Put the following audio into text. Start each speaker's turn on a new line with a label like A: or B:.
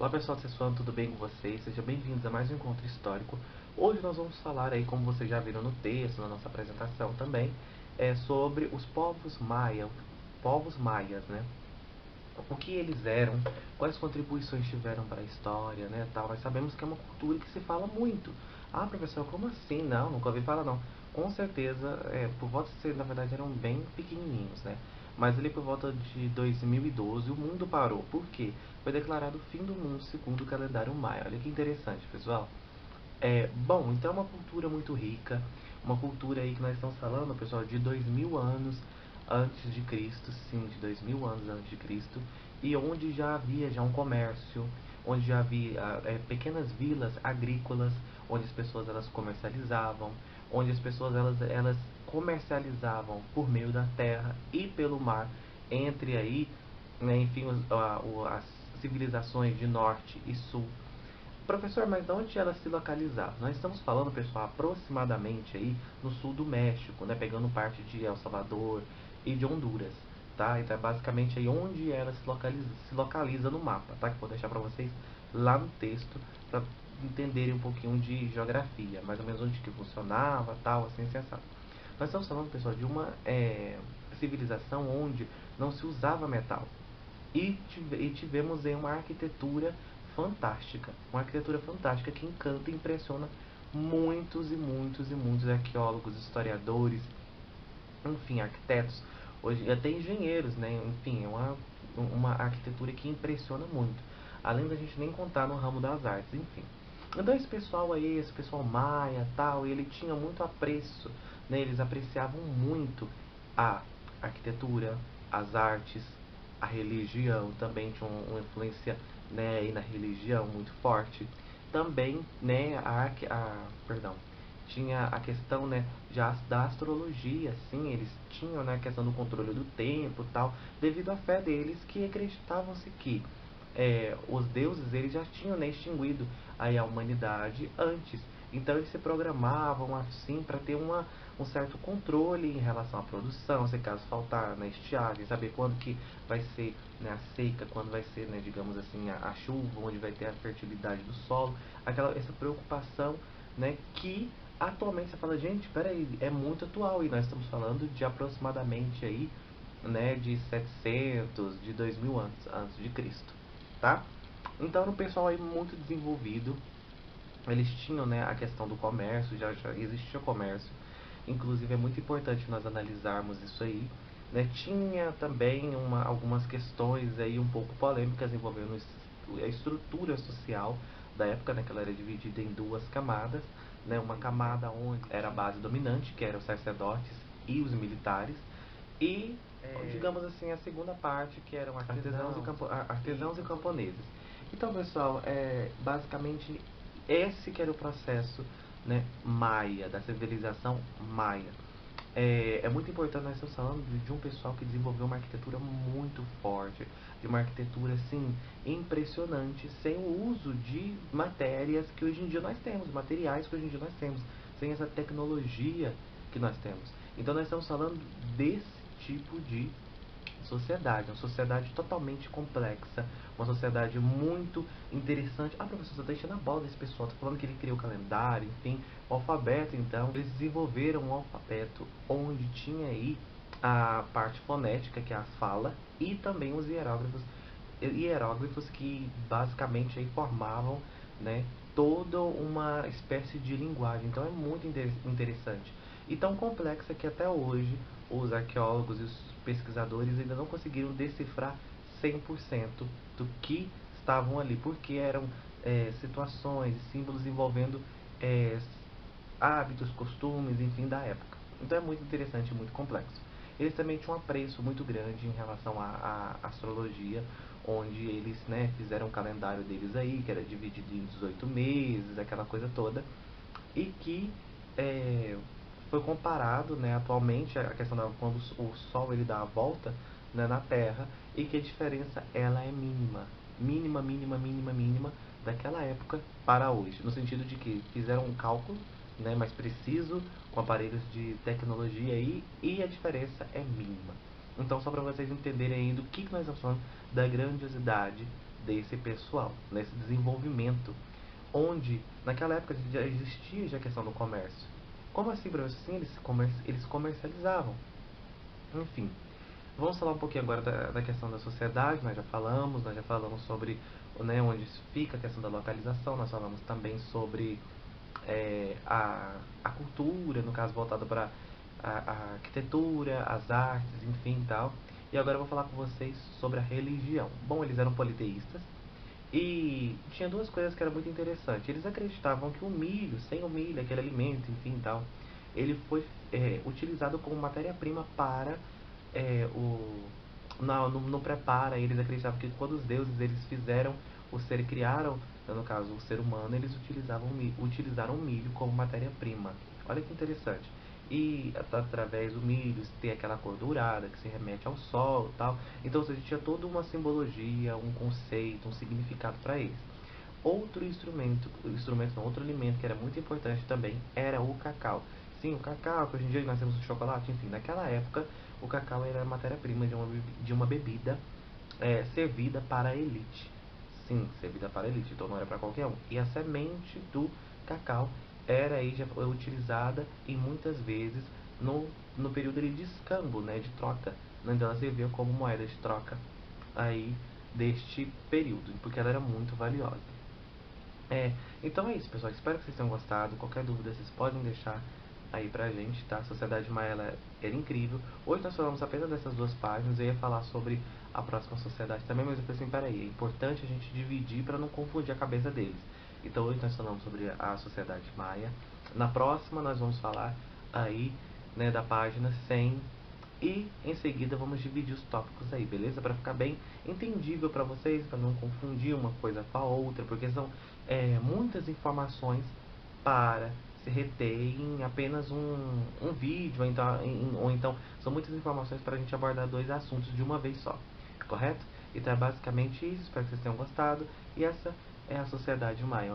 A: Olá pessoal, vocês falam, tudo bem com vocês? Sejam bem-vindos a mais um encontro histórico. Hoje nós vamos falar aí, como vocês já viram no texto, na nossa apresentação também, sobre os povos maias, né? O que eles eram, quais contribuições tiveram para a história, né, tal. Nós sabemos que é uma cultura que se fala muito. Ah, professor, como assim? Não, nunca ouvi falar não. Com certeza, por volta de ser, na verdade, eram bem pequenininhos, né? Mas ali por volta de 2012 o mundo parou. Por quê? Foi declarado o fim do mundo segundo o calendário maia. Olha que interessante, pessoal. Bom, então é uma cultura muito rica, uma cultura aí que nós estamos falando, pessoal, de 2000 anos antes de Cristo, sim, de 2000 anos antes de Cristo, e onde já havia já um comércio, onde já havia pequenas vilas agrícolas, onde as pessoas elas comercializavam, onde as pessoas elas comercializavam por meio da terra e pelo mar, entre aí, né, enfim, as civilizações de norte e sul. Professor, mas de onde ela se localizava? Nós estamos falando, pessoal, aproximadamente aí no sul do México, né, pegando parte de El Salvador e de Honduras, tá? Então é basicamente aí onde ela se localiza no mapa, tá? Que eu vou deixar para vocês lá no texto para entenderem um pouquinho de geografia, mais ou menos onde que funcionava, tal, assim, sensato. Nós estamos falando, pessoal, de uma civilização onde não se usava metal. E tivemos aí uma arquitetura fantástica que encanta e impressiona muitos e muitos e muitos arqueólogos, historiadores, enfim, arquitetos, hoje até engenheiros, né? Enfim, é uma arquitetura que impressiona muito, além da gente nem contar no ramo das artes, enfim. Então esse pessoal aí, esse pessoal maia, tal, ele tinha muito apreço, né? Eles apreciavam muito a arquitetura, as artes, a religião também tinha uma influência, né, aí na religião muito forte. Também, né, perdão, tinha a questão, né, já da astrologia, sim, eles tinham, né, a questão do controle do tempo e tal, devido à fé deles que acreditavam-se que os deuses eles já tinham, né, extinguido aí a humanidade antes. Então eles se programavam assim para ter um certo controle em relação à produção, se caso faltar na estiagem, saber quando que vai ser, né, a seca, quando vai ser, né, digamos assim, a chuva, onde vai ter a fertilidade do solo, essa preocupação, né, que atualmente você fala, gente, peraí, é muito atual e nós estamos falando de aproximadamente aí, né, de 700, de 2000 antes de Cristo, tá? Então era um pessoal aí muito desenvolvido. Eles tinham, né, a questão do comércio, já existia comércio. Inclusive é muito importante nós analisarmos isso aí. Né? Tinha também algumas questões aí um pouco polêmicas envolvendo a estrutura social da época, né, que ela era dividida em duas camadas. Né? Uma camada onde era a base dominante, que eram os sacerdotes e os militares. E, digamos assim, a segunda parte, que eram artesãos e camponeses. Então, pessoal, basicamente esse que era o processo, né, maia, da civilização maia. É muito importante nós estamos falando de um pessoal que desenvolveu uma arquitetura muito forte, de uma arquitetura assim impressionante, sem o uso de matérias que hoje em dia nós temos, materiais que hoje em dia nós temos, sem essa tecnologia que nós temos. Então nós estamos falando desse tipo de sociedade, uma sociedade totalmente complexa, uma sociedade muito interessante. Ah, professor, você está enchendo a bola desse pessoal, está falando que ele criou o calendário, enfim, o alfabeto. Então eles desenvolveram um alfabeto onde tinha aí a parte fonética, que é a fala, e também os hieróglifos que basicamente aí formavam, né, toda uma espécie de linguagem. Então é muito interessante e tão complexa que até hoje os arqueólogos e os pesquisadores ainda não conseguiram decifrar 100% do que estavam ali, porque eram situações e símbolos envolvendo é, hábitos, costumes, enfim, da época. Então é muito interessante e muito complexo. Eles também tinham um apreço muito grande em relação à astrologia, onde eles, né, fizeram o calendário deles aí, que era dividido em 18 meses, aquela coisa toda, e que é, foi comparado, né, atualmente a questão da quando o Sol ele dá a volta, né, na Terra, e que a diferença ela é mínima, mínima, mínima, mínima, mínima daquela época para hoje, no sentido de que fizeram um cálculo, né, mais preciso com aparelhos de tecnologia aí e a diferença é mínima. Então só para vocês entenderem aí do que nós estamos falando da grandiosidade desse pessoal, nesse desenvolvimento, onde naquela época já existia já a questão do comércio. Como assim, professor? Sim, eles comercializavam. Enfim, vamos falar um pouquinho agora da questão da sociedade. Nós já falamos sobre, né, onde fica a questão da localização, nós falamos também sobre a cultura, no caso voltada para a arquitetura, as artes, enfim, tal. E agora eu vou falar com vocês sobre a religião. Bom, eles eram politeístas e tinha duas coisas que eram muito interessantes. Eles acreditavam que o milho, sem o milho, aquele alimento, enfim, tal, ele foi utilizado como matéria-prima para o no prepara. Eles acreditavam que quando os deuses eles fizeram o ser, criaram, no caso o ser humano, eles utilizaram o milho como matéria-prima. Olha que interessante. E através do milho tem aquela cor dourada que se remete ao sol e tal. Então, ou seja, tinha toda uma simbologia, um conceito, um significado para eles. Outro alimento que era muito importante também era o cacau. Sim, o cacau, que hoje em dia nós temos o chocolate, enfim, naquela época o cacau era a matéria-prima de uma bebida servida para a elite. Sim, servida para a elite, então não era para qualquer um. E a semente do cacau era aí já utilizada e muitas vezes no período ali de escambo, né, de troca, onde ela servia como moeda de troca aí deste período, porque ela era muito valiosa. Então é isso, pessoal. Espero que vocês tenham gostado. Qualquer dúvida vocês podem deixar aí pra gente, tá? A Sociedade Maia ela era incrível. Hoje nós falamos apenas dessas duas páginas. Eu ia falar sobre a próxima sociedade também, mas eu pensei assim, peraí, é importante a gente dividir para não confundir a cabeça deles. Então hoje nós falamos sobre a Sociedade Maia. Na próxima nós vamos falar aí, né, da página 100 e em seguida vamos dividir os tópicos aí, beleza? Para ficar bem entendível para vocês, para não confundir uma coisa com a outra, porque são muitas informações para se reter em apenas um vídeo, ou então são muitas informações para a gente abordar dois assuntos de uma vez só, correto? Então é basicamente isso, espero que vocês tenham gostado, e essa é a Sociedade Maia.